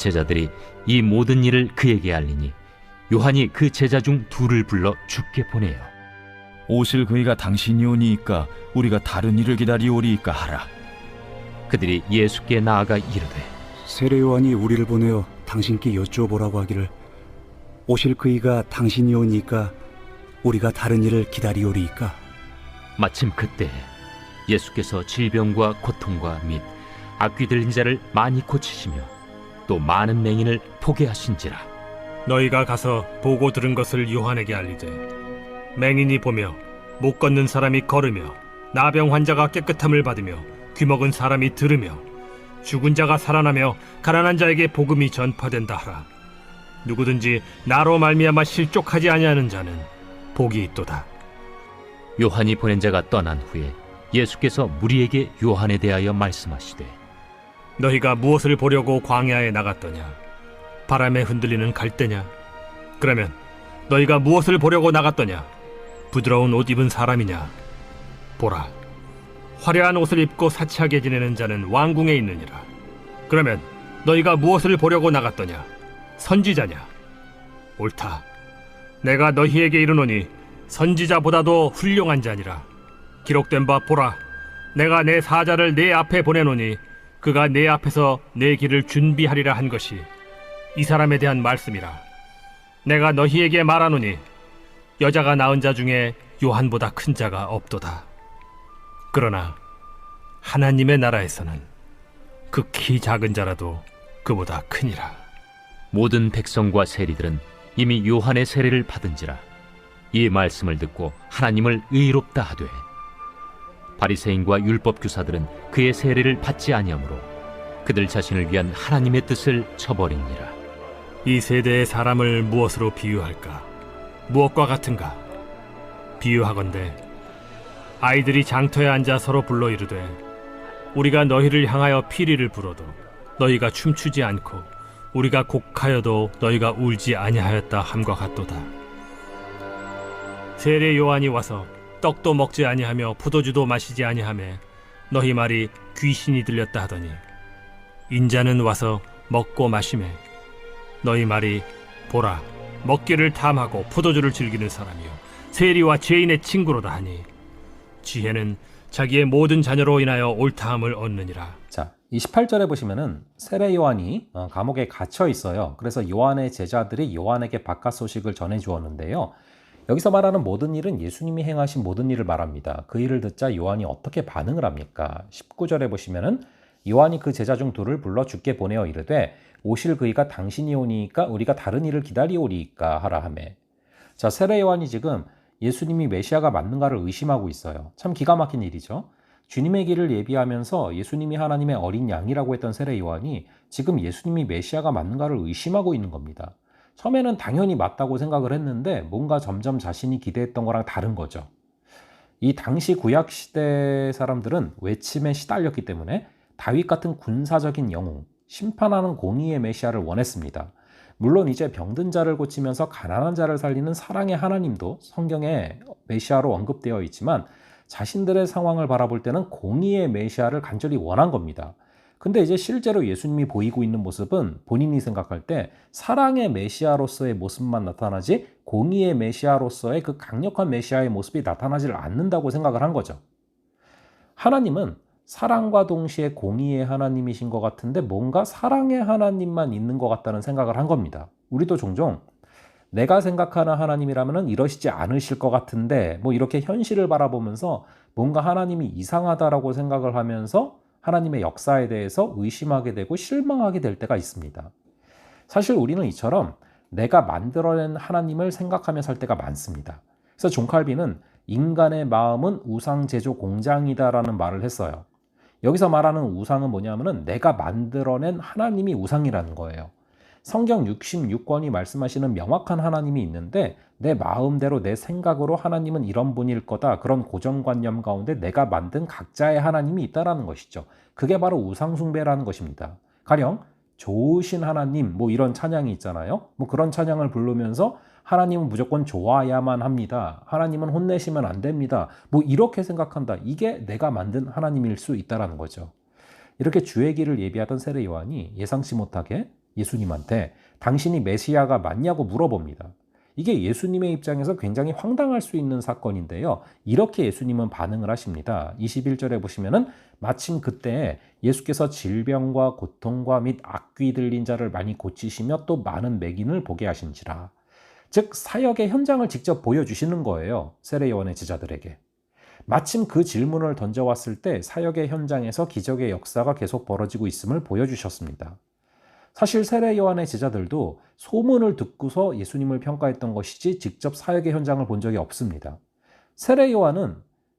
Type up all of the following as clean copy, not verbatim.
제자들이 이 모든 일을 그에게 알리니 요한이 그 제자 중 둘을 불러 죽게 보내요. 오실 그이가 당신이 오니이까 우리가 다른 일을 기다리오리이까 하라. 그들이 예수께 나아가 이르되 세례 요한이 우리를 보내어 당신께 여쭈어보라고 하기를 오실 그이가 당신이 오니까 우리가 다른 일을 기다리오리이까. 마침 그때 예수께서 질병과 고통과 및 악귀 들린 자를 많이 고치시며 또 많은 맹인을 보게 하신지라. 너희가 가서 보고 들은 것을 요한에게 알리되 맹인이 보며 못 걷는 사람이 걸으며 나병 환자가 깨끗함을 받으며 귀먹은 사람이 들으며 죽은 자가 살아나며 가난한 자에게 복음이 전파된다 하라. 누구든지 나로 말미암아 실족하지 아니하는 자는 복이 있도다. 요한이 보낸 자가 떠난 후에 예수께서 무리에게 요한에 대하여 말씀하시되 너희가 무엇을 보려고 광야에 나갔더냐? 바람에 흔들리는 갈대냐? 그러면 너희가 무엇을 보려고 나갔더냐? 부드러운 옷 입은 사람이냐? 보라, 화려한 옷을 입고 사치하게 지내는 자는 왕궁에 있느니라. 그러면 너희가 무엇을 보려고 나갔더냐? 선지자냐? 옳다. 내가 너희에게 이르노니 선지자보다도 훌륭한 자니라. 기록된 바 보라, 내가 내 사자를 내 앞에 보내노니 그가 내 앞에서 내 길을 준비하리라 한 것이 이 사람에 대한 말씀이라. 내가 너희에게 말하노니 여자가 낳은 자 중에 요한보다 큰 자가 없도다. 그러나 하나님의 나라에서는 극히 작은 자라도 그보다 크니라. 모든 백성과 세리들은 이미 요한의 세례를 받은지라. 이 말씀을 듣고 하나님을 의롭다 하되 바리새인과 율법 교사들은 그의 세례를 받지 아니하므로 그들 자신을 위한 하나님의 뜻을 저버리니라. 이 세대의 사람을 무엇으로 비유할까? 무엇과 같은가? 비유하건대 아이들이 장터에 앉아 서로 불러 이르되 우리가 너희를 향하여 피리를 불어도 너희가 춤추지 않고 우리가 곡하여도 너희가 울지 아니하였다 함과 같도다. 세례 요한이 와서 떡도 먹지 아니하며 포도주도 마시지 아니하매 너희 말이 귀신이 들렸다 하더니 인자는 와서 먹고 마시매 너희 말이 보라, 먹기를 탐하고 포도주를 즐기는 사람이요 세리와 죄인의 친구로다 하니 지혜는 자기의 모든 자녀로 인하여 옳다함을 얻느니라. 자, 28절에 보시면은 세례 요한이 감옥에 갇혀 있어요. 그래서 요한의 제자들이 요한에게 바깥 소식을 전해 주었는데요. 여기서 말하는 모든 일은 예수님이 행하신 모든 일을 말합니다. 그 일을 듣자 요한이 어떻게 반응을 합니까? 19절에 보시면은 요한이 그 제자 중 둘을 불러 주께 보내어 이르되 오실 그이가 당신이 오니까 우리가 다른 일을 기다리오리이까 하라 하매. 자, 세례 요한이 지금 예수님이 메시아가 맞는가를 의심하고 있어요. 참 기가 막힌 일이죠. 주님의 길을 예비하면서 예수님이 하나님의 어린 양이라고 했던 세례 요한이 지금 예수님이 메시아가 맞는가를 의심하고 있는 겁니다. 처음에는 당연히 맞다고 생각을 했는데 뭔가 점점 자신이 기대했던 거랑 다른 거죠. 이 당시 구약시대 사람들은 외침에 시달렸기 때문에 다윗 같은 군사적인 영웅, 심판하는 공의의 메시아를 원했습니다. 물론 이제 병든 자를 고치면서 가난한 자를 살리는 사랑의 하나님도 성경에 메시아로 언급되어 있지만 자신들의 상황을 바라볼 때는 공의의 메시아를 간절히 원한 겁니다. 근데 이제 실제로 예수님이 보이고 있는 모습은 본인이 생각할 때 사랑의 메시아로서의 모습만 나타나지 공의의 메시아로서의 그 강력한 메시아의 모습이 나타나지를 않는다고 생각을 한 거죠. 하나님은 사랑과 동시에 공의의 하나님이신 것 같은데 뭔가 사랑의 하나님만 있는 것 같다는 생각을 한 겁니다. 우리도 종종 내가 생각하는 하나님이라면 이러시지 않으실 것 같은데 뭐 이렇게 현실을 바라보면서 뭔가 하나님이 이상하다라고 생각을 하면서 하나님의 역사에 대해서 의심하게 되고 실망하게 될 때가 있습니다. 사실 우리는 이처럼 내가 만들어낸 하나님을 생각하며 살 때가 많습니다. 그래서 존 칼빈은 인간의 마음은 우상 제조 공장이다라는 말을 했어요. 여기서 말하는 우상은 뭐냐면은 내가 만들어낸 하나님이 우상이라는 거예요. 성경 66권이 말씀하시는 명확한 하나님이 있는데 내 마음대로 내 생각으로 하나님은 이런 분일 거다. 그런 고정관념 가운데 내가 만든 각자의 하나님이 있다라는 것이죠. 그게 바로 우상숭배라는 것입니다. 가령 좋으신 하나님 뭐 이런 찬양이 있잖아요. 뭐 그런 찬양을 부르면서 하나님은 무조건 좋아야만 합니다. 하나님은 혼내시면 안 됩니다. 뭐 이렇게 생각한다. 이게 내가 만든 하나님일 수 있다라는 거죠. 이렇게 주의 길을 예비하던 세례 요한이 예상치 못하게 예수님한테 당신이 메시아가 맞냐고 물어봅니다. 이게 예수님의 입장에서 굉장히 황당할 수 있는 사건인데요. 이렇게 예수님은 반응을 하십니다. 21절에 보시면은 마침 그때 예수께서 질병과 고통과 및 악귀 들린 자를 많이 고치시며 또 많은 매긴을 보게 하신지라. 즉 사역의 현장을 직접 보여주시는 거예요. 세례 요한의 제자들에게. 마침 그 질문을 던져왔을 때 사역의 현장에서 기적의 역사가 계속 벌어지고 있음을 보여주셨습니다. 사실 세례 요한의 제자들도 소문을 듣고서 예수님을 평가했던 것이지 직접 사역의 현장을 본 적이 없습니다. 세례 요한은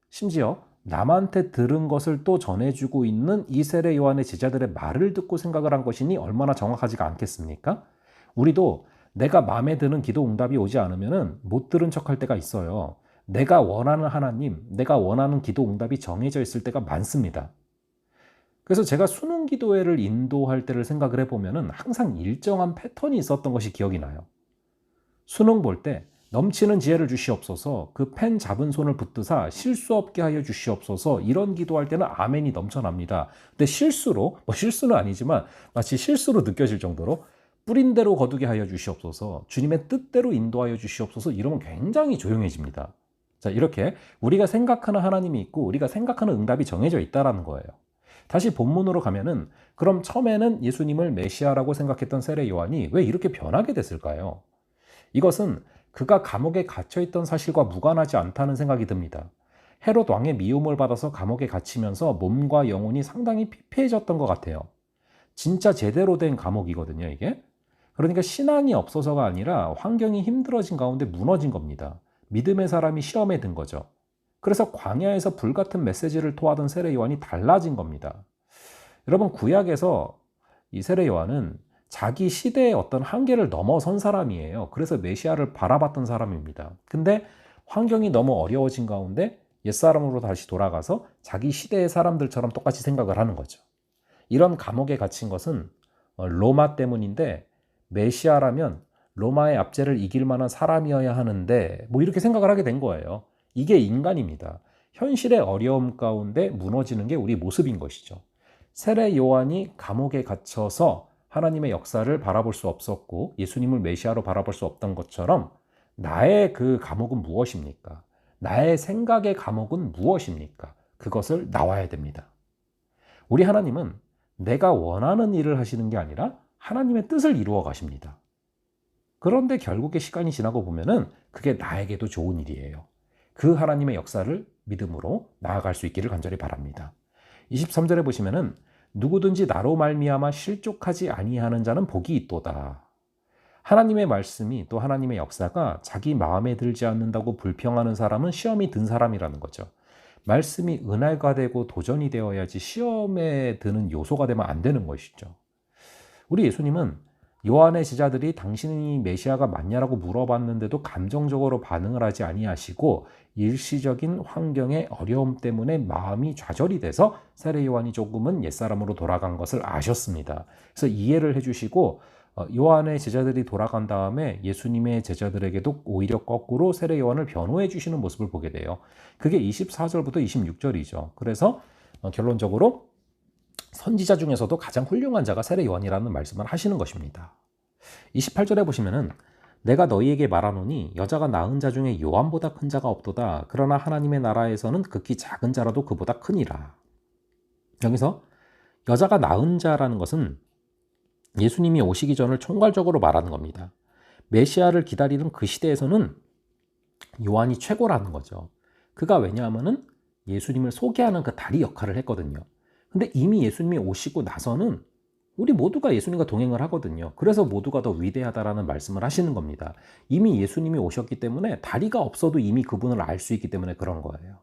심지어 남한테 들은 것을 또 전해주고 있는 이 세례 요한의 제자들의 말을 듣고 생각을 한 것이니 얼마나 정확하지가 않겠습니까? 우리도 내가 마음에 드는 기도 응답이 오지 않으면 못 들은 척할 때가 있어요. 내가 원하는 하나님, 내가 원하는 기도 응답이 정해져 있을 때가 많습니다. 그래서 제가 수능 기도회를 인도할 때를 생각을 해보면 항상 일정한 패턴이 있었던 것이 기억이 나요. 수능 볼 때 넘치는 지혜를 주시옵소서, 그 펜 잡은 손을 붙드사 실수 없게 하여 주시옵소서, 이런 기도할 때는 아멘이 넘쳐납니다. 근데 실수로, 실수는 아니지만 마치 실수로 느껴질 정도로 뿌린 대로 거두게 하여 주시옵소서, 주님의 뜻대로 인도하여 주시옵소서, 이러면 굉장히 조용해집니다. 자, 이렇게 우리가 생각하는 하나님이 있고 우리가 생각하는 응답이 정해져 있다는 거예요. 다시 본문으로 가면은 그럼 처음에는 예수님을 메시아라고 생각했던 세례 요한이 왜 이렇게 변하게 됐을까요? 이것은 그가 감옥에 갇혀있던 사실과 무관하지 않다는 생각이 듭니다. 헤롯 왕의 미움을 받아서 감옥에 갇히면서 몸과 영혼이 상당히 피폐해졌던 것 같아요. 진짜 제대로 된 감옥이거든요, 이게. 그러니까 신앙이 없어서가 아니라 환경이 힘들어진 가운데 무너진 겁니다. 믿음의 사람이 시험에 든 거죠. 그래서 광야에서 불같은 메시지를 토하던 세례 요한이 달라진 겁니다. 여러분, 구약에서 이 세례 요한은 자기 시대의 어떤 한계를 넘어선 사람이에요. 그래서 메시아를 바라봤던 사람입니다. 근데 환경이 너무 어려워진 가운데 옛사람으로 다시 돌아가서 자기 시대의 사람들처럼 똑같이 생각을 하는 거죠. 이런 감옥에 갇힌 것은 로마 때문인데 메시아라면 로마의 압제를 이길 만한 사람이어야 하는데 이렇게 생각을 하게 된 거예요. 이게 인간입니다. 현실의 어려움 가운데 무너지는 게 우리 모습인 것이죠. 세례 요한이 감옥에 갇혀서 하나님의 역사를 바라볼 수 없었고 예수님을 메시아로 바라볼 수 없던 것처럼 나의 그 감옥은 무엇입니까? 나의 생각의 감옥은 무엇입니까? 그것을 나와야 됩니다. 우리 하나님은 내가 원하는 일을 하시는 게 아니라 하나님의 뜻을 이루어 가십니다. 그런데 결국에 시간이 지나고 보면은 그게 나에게도 좋은 일이에요. 그 하나님의 역사를 믿음으로 나아갈 수 있기를 간절히 바랍니다. 23절에 보시면은 누구든지 나로 말미암아 실족하지 아니하는 자는 복이 있도다. 하나님의 말씀이 또 하나님의 역사가 자기 마음에 들지 않는다고 불평하는 사람은 시험이 든 사람이라는 거죠. 말씀이 은혜가 되고 도전이 되어야지 시험에 드는 요소가 되면 안 되는 것이죠. 우리 예수님은 요한의 제자들이 당신이 메시아가 맞냐라고 물어봤는데도 감정적으로 반응을 하지 아니하시고 일시적인 환경의 어려움 때문에 마음이 좌절이 돼서 세례 요한이 조금은 옛사람으로 돌아간 것을 아셨습니다. 그래서 이해를 해주시고 요한의 제자들이 돌아간 다음에 예수님의 제자들에게도 오히려 거꾸로 세례 요한을 변호해 주시는 모습을 보게 돼요. 그게 24절부터 26절이죠. 그래서 결론적으로 선지자 중에서도 가장 훌륭한 자가 세례 요한이라는 말씀을 하시는 것입니다. 28절에 보시면은 내가 너희에게 말하노니 여자가 낳은 자 중에 요한보다 큰 자가 없도다. 그러나 하나님의 나라에서는 극히 작은 자라도 그보다 크니라. 여기서 여자가 낳은 자라는 것은 예수님이 오시기 전을 총괄적으로 말하는 겁니다. 메시아를 기다리는 그 시대에서는 요한이 최고라는 거죠. 그가 왜냐하면은 예수님을 소개하는 그 다리 역할을 했거든요. 근데 이미 예수님이 오시고 나서는 우리 모두가 예수님과 동행을 하거든요. 그래서 모두가 더 위대하다라는 말씀을 하시는 겁니다. 이미 예수님이 오셨기 때문에 다리가 없어도 이미 그분을 알 수 있기 때문에 그런 거예요.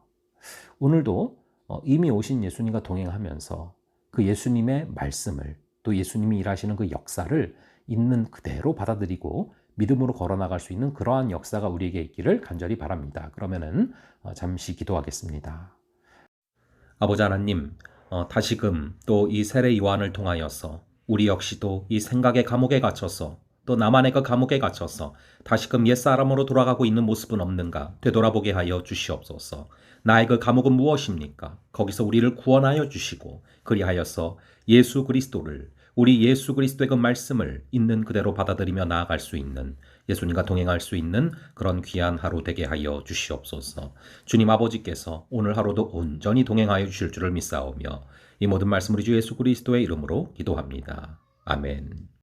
오늘도 이미 오신 예수님과 동행하면서 그 예수님의 말씀을 또 예수님이 일하시는 그 역사를 있는 그대로 받아들이고 믿음으로 걸어나갈 수 있는 그러한 역사가 우리에게 있기를 간절히 바랍니다. 그러면은 잠시 기도하겠습니다. 아버지 하나님, 다시금 또 이 세례 요한을 통하여서 우리 역시도 이 생각의 감옥에 갇혀서 또 나만의 그 감옥에 갇혀서 다시금 옛사람으로 돌아가고 있는 모습은 없는가 되돌아보게 하여 주시옵소서. 나의 그 감옥은 무엇입니까? 거기서 우리를 구원하여 주시고 그리하여서 예수 그리스도를 우리 예수 그리스도의 그 말씀을 있는 그대로 받아들이며 나아갈 수 있는, 예수님과 동행할 수 있는 그런 귀한 하루 되게 하여 주시옵소서. 주님 아버지께서 오늘 하루도 온전히 동행하여 주실 줄을 믿사오며 이 모든 말씀 우리 주 예수 그리스도의 이름으로 기도합니다. 아멘.